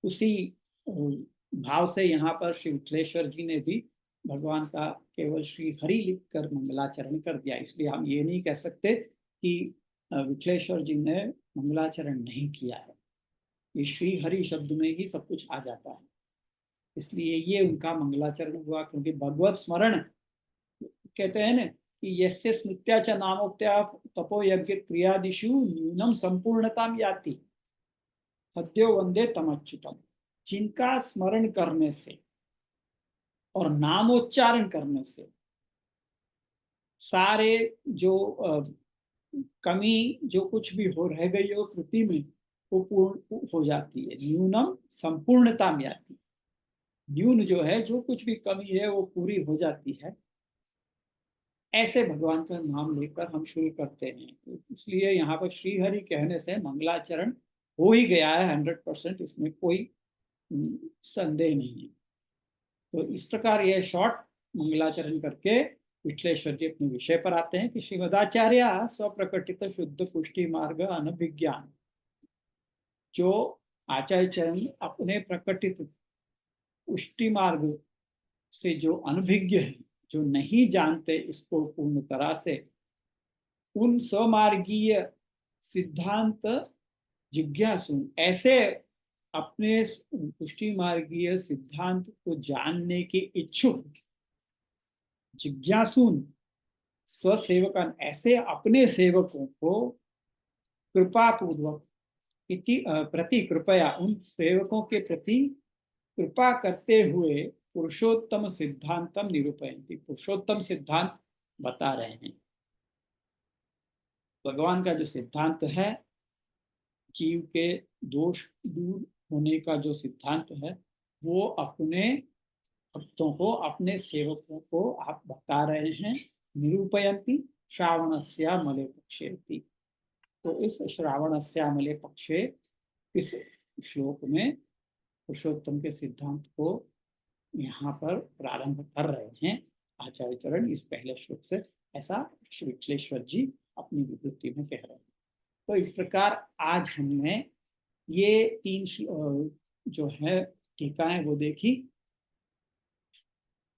Speaker 1: उसी भाव से यहाँ पर श्री विठलेश्वर जी ने भी भगवान का केवल श्री हरि लिख कर मंगलाचरण कर दिया। इसलिए हम ये नहीं कह सकते कि विठलेश्वर जी ने मंगलाचरण नहीं किया है, ये श्री हरि शब्द में ही सब कुछ आ जाता है, इसलिए ये उनका मंगलाचरण हुआ। क्योंकि भगवत स्मरण कहते हैं ना कि यस्य स्मृत्या च नामोक्त्या तपो यज्ञ क्रियादिषु न्यूनम संपूर्णता याति सद्यो वंदे तमच्युतम। जिनका स्मरण करने से और नामोच्चारण करने से सारे जो कमी जो कुछ भी हो रह गई हो कृति में, वो पूर्ण हो जाती है। न्यूनम संपूर्णता में आती, न्यून जो है, जो कुछ भी कमी है वो पूरी हो जाती है। ऐसे भगवान का नाम लेकर हम शुरू करते हैं, तो इसलिए यहाँ पर श्री हरि कहने से मंगलाचरण हो ही गया है 100%, इसमें कोई संदेह नहीं है। तो इस प्रकार यह शॉर्ट मंगलाचरण करके विठलेश्वर जी अपने विषय पर आते हैं कि श्रीमदाचार्य स्वप्रकटित शुद्ध पुष्टि मार्ग अनभिज्ञान जो आचार्य चरण अपने प्रकटित पुष्टि मार्ग से जो अनभिज्ञ है, जो नहीं जानते इसको पूर्ण तरह से, उन स्वमार्गीय सिद्धांत जिज्ञासु, ऐसे अपने पुष्टि मार्गीय सिद्धांत को जानने के इच्छुक जिज्ञासुन स्वसेवकन, ऐसे अपने सेवकों को कृपा पूर्वक प्रति कृपया, उन सेवकों के प्रति कृपा करते हुए पुरुषोत्तम सिद्धांतम निरूपयन्ति, पुरुषोत्तम सिद्धांत बता रहे हैं। भगवान का जो सिद्धांत है, जीव के दोष दूर होने का जो सिद्धांत है, वो अपने भक्तों को, अपने सेवकों को आप बता रहे हैं। निरूपयन्ति श्रावणस्यामले पक्षे। तो इस श्रावणस्यामले पक्षे, इस श्लोक में पुरुषोत्तम के सिद्धांत को यहाँ पर प्रारंभ कर रहे हैं आचार्य चरण इस पहले श्लोक से, ऐसा श्री विश्लेश्वर जी अपनी विवृत्ति में कह रहे हैं। तो इस प्रकार आज हमने ये 3 जो है टीकाएं वो देखी,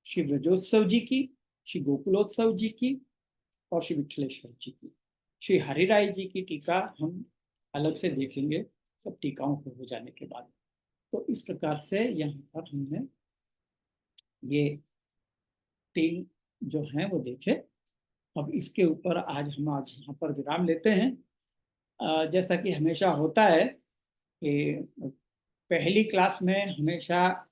Speaker 1: श्री ब्रजोत्सव जी की, श्री गोकुलोत्सव जी की और श्री विठलेश्वर जी की। श्री हरिराय जी की टीका हम अलग से देखेंगे सब टीकाओं को हो जाने के बाद। तो इस प्रकार से यहाँ पर हमने ये 3 जो हैं वो देखे। अब इसके ऊपर आज यहाँ पर विराम लेते हैं। जैसा कि हमेशा होता है कि पहली क्लास में हमेशा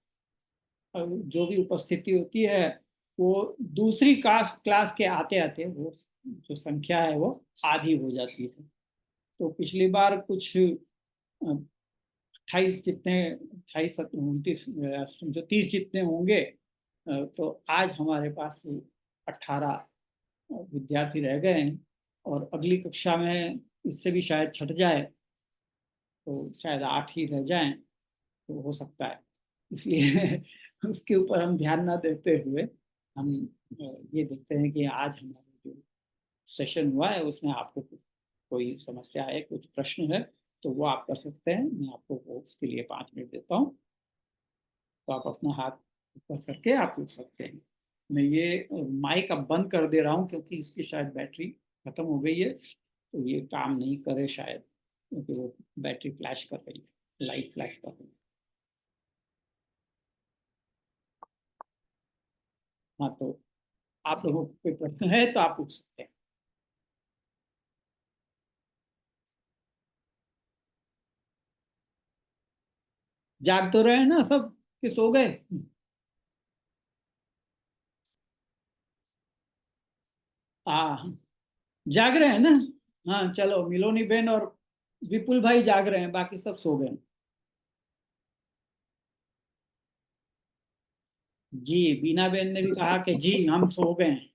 Speaker 1: जो भी उपस्थिति होती है वो दूसरी क्लास के आते आते वो जो संख्या है वो आधी हो जाती है। तो पिछली बार कुछ 28 जितने 28 29 जो 30 जितने होंगे, तो आज हमारे पास 18 विद्यार्थी रह गए हैं और अगली कक्षा में इससे भी शायद छट जाए, तो शायद 8 ही रह जाएं, तो हो सकता है। इसलिए उसके ऊपर हम ध्यान ना देते हुए हम ये देखते हैं कि आज हमारा जो सेशन हुआ है उसमें आपको कोई समस्या है, कुछ प्रश्न है, तो वो आप कर सकते हैं। मैं आपको उसके लिए 5 मिनट देता हूँ, तो आप अपना हाथ ऊपर करके आप पूछ सकते हैं। मैं ये माइक अब बंद कर दे रहा हूँ क्योंकि इसकी शायद बैटरी खत्म हो गई है, तो ये काम नहीं करे शायद, क्योंकि वो बैटरी फ्लैश कर रही है, लाइट फ्लैश कर रही है। हाँ, तो आप लोगों को कोई प्रश्न है तो आप पूछ सकते हैं। जाग तो रहे हैं ना सब, कि सो गए? हाँ, जाग रहे हैं ना? हाँ चलो, मिलोनी बहन और विपुल भाई जाग रहे हैं, बाकी सब सो गए। जी, बीना बहन ने भी कहा कि जी हम सो गए हैं।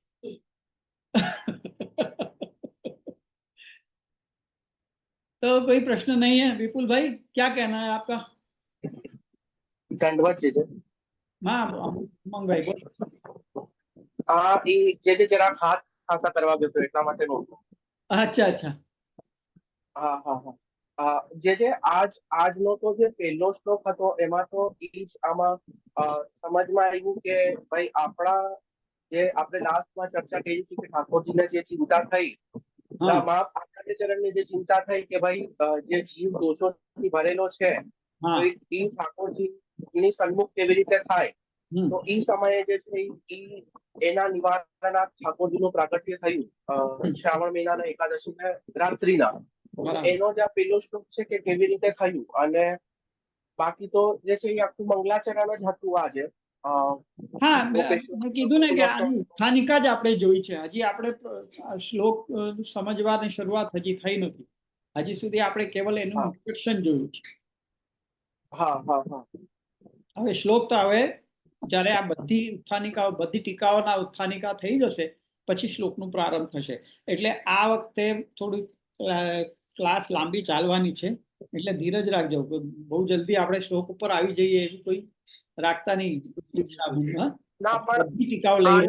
Speaker 1: तो कोई प्रश्न नहीं है। विपुल भाई क्या कहना है आपका?
Speaker 2: दंडवत जी
Speaker 1: हाँ उमंग भाई बोलो।
Speaker 2: જે જરાક હાથ ખાસા કરવા ગયો હતો એટલા માટે નહોતું.
Speaker 1: अच्छा अच्छा।
Speaker 2: હા હા હા જે આજનો તો જે પહેલો શ્લોક હતો એમાં તો એ જ આમાં સમજમાં આવ્યું કે ભાઈ આપણા જે આપણે લાસ્ટમાં ચર્ચા કરી હતી કે ઠાકોરજીને જે ચિંતા થઈ,
Speaker 1: हाँ
Speaker 2: આચાર્ય ચરણની જે ચિંતા થઈ કે ભાઈ જે જીવ દોષોથી ભરેલો છે
Speaker 1: हाँ।
Speaker 2: તો એ ઠાકોરજીની સન્મુખ કેવી રીતે થાય, તો એ સમયે જે છે એના નિવારણાર્થ ઠાકોરજીનું પ્રાગટ્ય થયું શ્રાવણ મહિનાના એકાદશીના રાત્રિના. એનો જે આ પેલો શ્લોક છે કે કેવી રીતે થયું, અને બાકી તો જે છે એ આખું મંગલાચરણ જ હતું આજે.
Speaker 1: હા, મેં કીધું ને કે આની સ્થાનિકા જ આપણે જોઈ છે, હજી આપણે શ્લોક સમજવાની શરૂઆત હજી થઈ નથી, હજી સુધી આપણે કેવલ એનું ઇન્ટ્રોડક્શન જોયું છે.
Speaker 2: હા હા હા.
Speaker 1: હવે શ્લોક તો હવે જ્યારે આ બધી ઉત્થાનિકાઓ, બધી ટીકાઓના ઉત્થાનિકા થઈ જશે પછી શ્લોકનું પ્રારંભ થશે. એટલે આ વખતે થોડી ક્લાસ લાંબી ચાલવાની છે, એટલે ધીરજ રાખજો. બહુ જલ્દી આપણે શ્લોક ઉપર આવી જઈએ એવી કોઈ રાખતા નહીં ઈચ્છા. બધી ટીકાઓ લઈ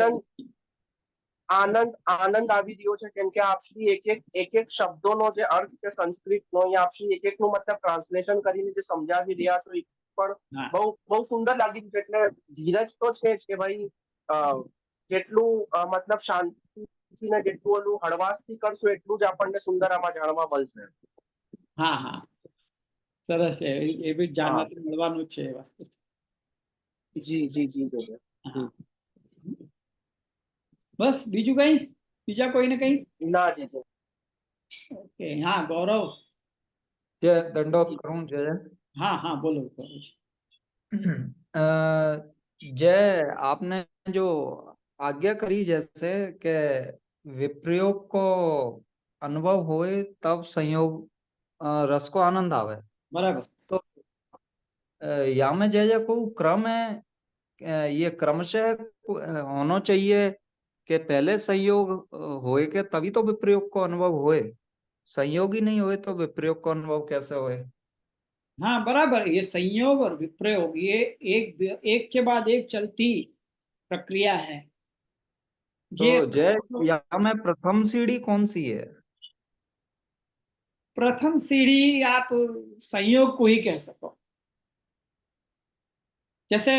Speaker 2: આનંદ આનંદ આવી રહ્યો છે, કેમ કે આપણી એક એક શબ્દોનો જે અર્થ છે સંસ્કૃતનો, એ આપણી એક એકનું મતલબ ટ્રાન્સલેશન કરીને જે સમજાવી રહ્યા છો, એ પણ
Speaker 1: हाँ
Speaker 2: બહુ બહુ સુંદર લાગી છે. એટલે ધીરજ તો છે જ કે ભાઈ જેટલું મતલબ શાંતિથી ને જેટલું ઓલું હળવાશથી કરશું, એટલું જ આપણને સુંદર આમાં જાણવા મળશે.
Speaker 1: हाँ हाँ सरस है ये भी जानवा
Speaker 2: હા
Speaker 1: तो મળવાનું જ છે એ વસ્તુ
Speaker 2: જી જી જી જી
Speaker 1: હા બસ બીજું કઈ બીજા કોઈને કઈ
Speaker 2: ના જી જી
Speaker 1: ઓકે હા गौरव
Speaker 3: जय दंडोत करूं जय
Speaker 1: हाँ हाँ बोलो बोलो
Speaker 3: जय आपने जो आज्ञा करी जैसे कि विप्रयोग को अनुभव होए तब संयोग रस को आनंद आवे,
Speaker 1: बराबर
Speaker 3: तो या में जय को क्रम है, ये क्रमशः होना चाहिए कि पहले संयोग होए के तभी तो विप्रयोग को अनुभव होए, संयोग ही नहीं होए तो विप्रयोग को अनुभव कैसे होए?
Speaker 1: हाँ बराबर ये संयोग और विप्रयोग ये एक के बाद एक चलती प्रक्रिया है ये
Speaker 3: तो जय या में प्रथम सीढ़ी कौन सी है?
Speaker 1: प्रथम सीढ़ी आप संयोग को ही कह सको। जैसे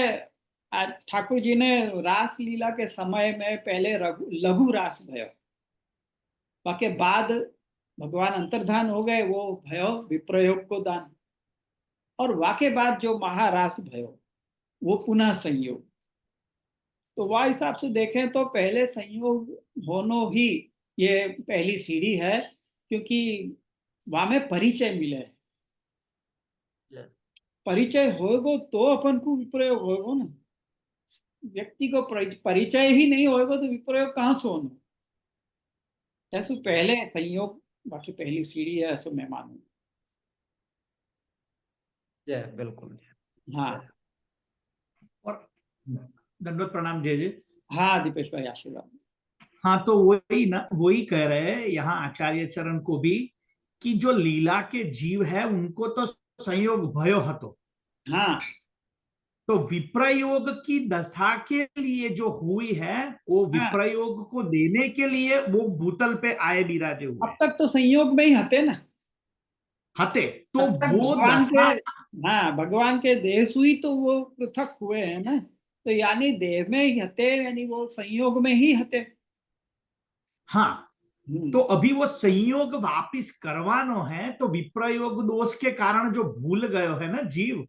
Speaker 1: ठाकुर जी ने रास लीला के समय में पहले लघु रास भयो, बाकी बाद भगवान अंतर्धान हो गए, वो भयो विप्रयोग को दान, और वाके बाद जो महारास भयो वो पुनः संयोग। तो वह हिसाब से देखें तो पहले संयोग होनो ही ये पहली सीढ़ी है, क्योंकि वहां में परिचय मिले, परिचय होगा तो अपन को विप्रयोग होगा ना। व्यक्ति को परिचय ही नहीं होगा तो विप्रयोग कहाँ से होना। ऐसे पहले संयोग बाकी पहली सीढ़ी है, ऐसा मैं मानूं।
Speaker 3: जय बिल्कुल
Speaker 1: हाँ
Speaker 4: और दंडवत प्रणाम जय जय।
Speaker 1: हाँ दीपेश भाई आशीर्वाद।
Speaker 4: हाँ तो वही ना, वही कह रहे हैं यहाँ आचार्य चरण को भी कि जो लीला के जीव है उनको तो संयोग भयो हतो,
Speaker 1: हाँ
Speaker 4: तो विप्रयोग की दशा के लिए जो हुई है वो विप्रयोग को देने के लिए वो भूतल पे आए विराजे हुए।
Speaker 1: अब तक तो संयोग में ही हते ना,
Speaker 4: हते तो वो
Speaker 1: भगवान के,
Speaker 4: दशा,
Speaker 1: हाँ भगवान के देह हुई तो वो पृथक हुए हैं ना, तो यानी देह में ही हते, यानी वो संयोग में ही हते।
Speaker 4: हाँ तो अभी वो संयोग वापिस करवानो है, तो विप्रयोग दोष के कारण जो भूल गयो है ना जीव,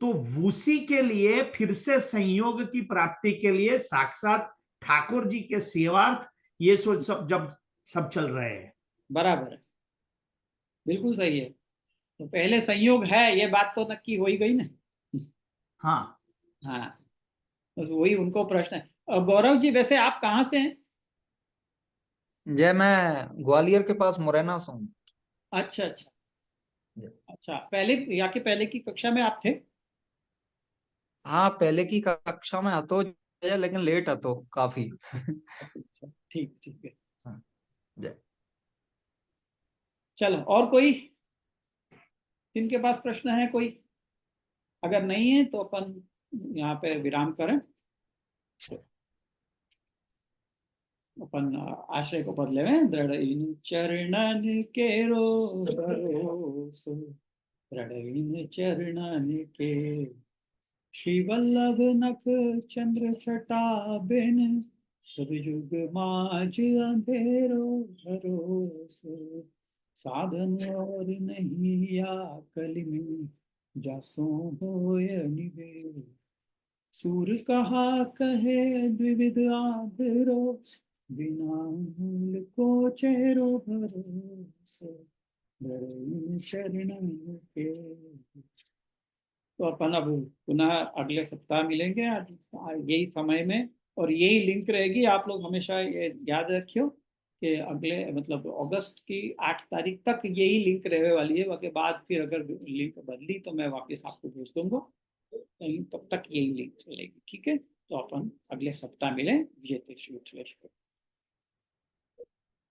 Speaker 4: तो उसी के लिए फिर से संयोग की प्राप्ति के लिए साक्षात ठाकुर जी के सेवार्थ ये सब चल रहे हैं।
Speaker 1: बराबर है, बिल्कुल सही है। तो पहले संयोग है ये बात तो नक्की हो ही गई ना।
Speaker 4: हाँ
Speaker 1: हाँ बस वही उनको प्रश्न है। और गौरव जी वैसे आप कहाँ से हैं?
Speaker 3: जय मैं ग्वालियर के पास मुरैना से हूँ।
Speaker 1: अच्छा अच्छा अच्छा, पहले या के पहले की कक्षा में आप थे?
Speaker 3: हाँ पहले की कक्षा में आतो जय, लेकिन लेट आतो काफी।
Speaker 1: अच्छा ठीक ठीक है।
Speaker 3: हाँ, जय
Speaker 1: चलो और कोई जिनके पास प्रश्न है कोई? अगर नहीं है तो अपन यहाँ पे विराम करें, अपन आश्रय को बदले में दृढ़ इन चरणन केरो भरोसो, दृढ़ इन चरणन के श्री वल्लभ नख चंद्र छटा बिन, सब युग माज अंधेरो भरोसो, साधन और नहीं या कलिमी जासो होय निबेर, सूर कहा कहे द्विविध आदरो, बिना मूल को चेरो भरोसे, शरण के। तो अपन अब पुनः अगले सप्ताह मिलेंगे यही समय में, और यही लिंक रहेगी। आप लोग हमेशा ये याद रखियो कि अगले मतलब अगस्त की 8 तारीख तक यही लिंक रहने वाली है, उसके बाद फिर अगर लिंक बदली तो मैं वापस आपको भेज दूंगा, तब तक यही लिंक चलेगी। ठीक है, तो अपन अगले सप्ताह मिलें। विजय श्री